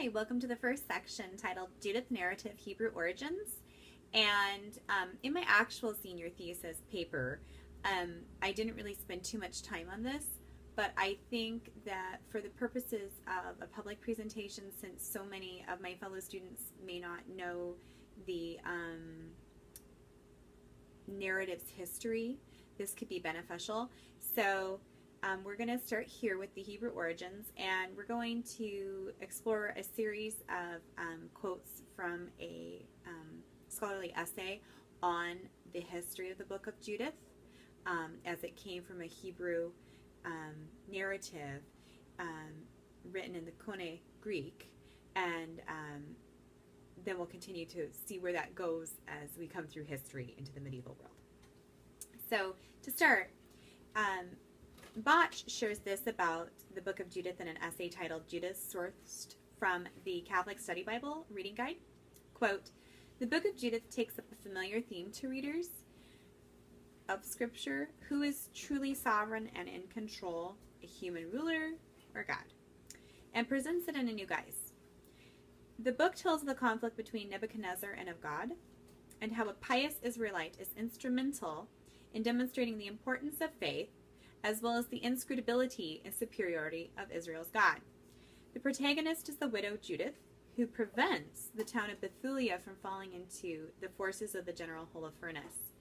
Hi, welcome to the first section titled Judith Narrative Hebrew Origins. And in my actual senior thesis paper, I didn't really spend too much time on this, but I think that for the purposes of a public presentation, since so many of my fellow students may not know the narrative's history, this could be beneficial. So we're going to start here with the Hebrew origins, and we're going to explore a series of quotes from a scholarly essay on the history of the book of Judith as it came from a Hebrew narrative written in the Koine Greek, and then we'll continue to see where that goes as we come through history into the medieval world. So to start, Botch shares this about the book of Judith in an essay titled Judith, sourced from the Catholic Study Bible Reading Guide. Quote, "The book of Judith takes up a familiar theme to readers of Scripture. Who is truly sovereign and in control, a human ruler or God? And presents it in a new guise. The book tells of the conflict between Nebuchadnezzar and of God, and how a pious Israelite is instrumental in demonstrating the importance of faith, as well as the inscrutability and superiority of Israel's God. The protagonist is the widow Judith, who prevents the town of Bethulia from falling into the forces of the general Holofernes.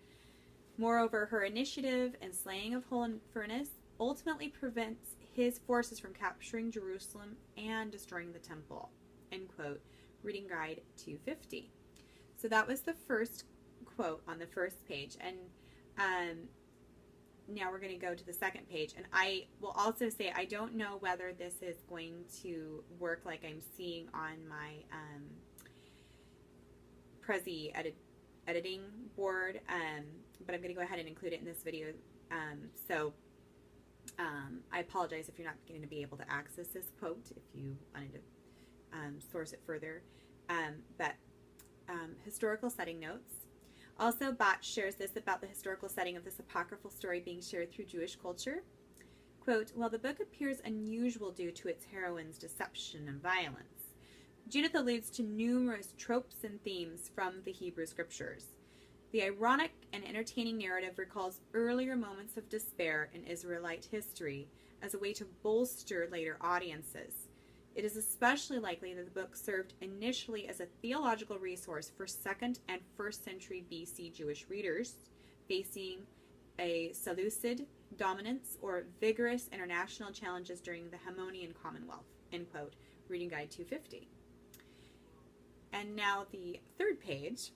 Moreover, her initiative and slaying of Holofernes ultimately prevents his forces from capturing Jerusalem and destroying the temple." End quote. Reading Guide 250. So that was the first quote on the first page, and now we're going to go to the second page, and I will also say I don't know whether this is going to work like I'm seeing on my Prezi editing board, but I'm going to go ahead and include it in this video. I apologize if you're not going to be able to access this quote if you wanted to source it further. Historical setting notes. Also, Botch shares this about the historical setting of this apocryphal story being shared through Jewish culture. Quote, "While the book appears unusual due to its heroine's deception and violence, Judith alludes to numerous tropes and themes from the Hebrew scriptures. The ironic and entertaining narrative recalls earlier moments of despair in Israelite history as a way to bolster later audiences. It is especially likely that the book served initially as a theological resource for 2nd and 1st century BC Jewish readers facing a Seleucid dominance or vigorous international challenges during the Hasmonean Commonwealth." End quote. Reading Guide 250. And now the third page,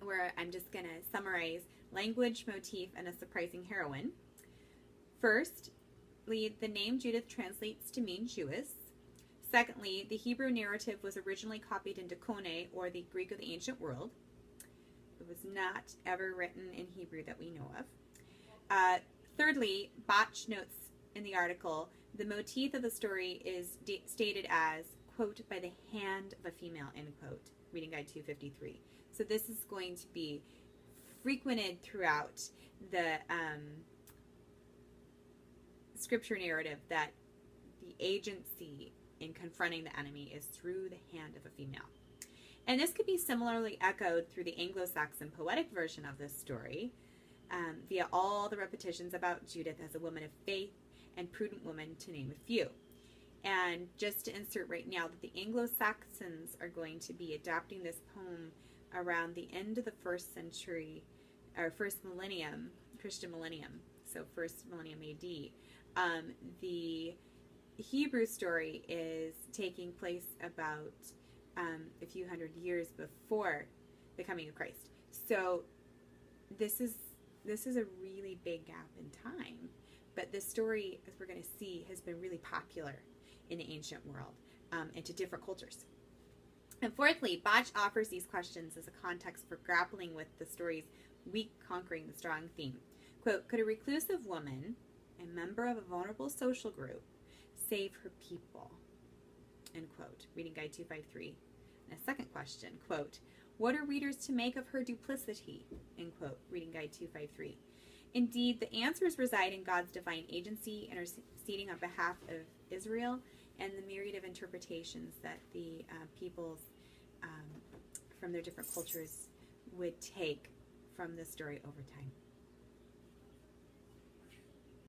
where I'm just going to summarize language, motif, and a surprising heroine. Firstly, the name Judith translates to mean Jewess. Secondly, the Hebrew narrative was originally copied into Koine, or the Greek of the ancient world. It was not ever written in Hebrew that we know of. Thirdly, Botch notes in the article, the motif of the story is stated as, quote, "by the hand of a female," end quote. Reading Guide 253. So this is going to be frequented throughout the scripture narrative, that the agency in confronting the enemy is through the hand of a female. And this could be similarly echoed through the Anglo-Saxon poetic version of this story, via all the repetitions about Judith as a woman of faith and prudent woman, to name a few. And just to insert right now that the Anglo-Saxons are going to be adapting this poem around the end of the 1st century, or 1st millennium, Christian millennium, so 1st millennium AD. The Hebrew story is taking place about a few hundred years before the coming of Christ. So this is a really big gap in time, but this story, as we're going to see, has been really popular in the ancient world and to different cultures. And fourthly, Botch offers these questions as a context for grappling with the story's weak conquering the strong theme. Quote, "Could a reclusive woman, a member of a vulnerable social group, save her people?" End quote. Reading Guide 253. And a second question, quote, "What are readers to make of her duplicity?" End quote. Reading Guide 253. Indeed, the answers reside in God's divine agency interceding on behalf of Israel and the myriad of interpretations that the peoples from their different cultures would take from the story over time.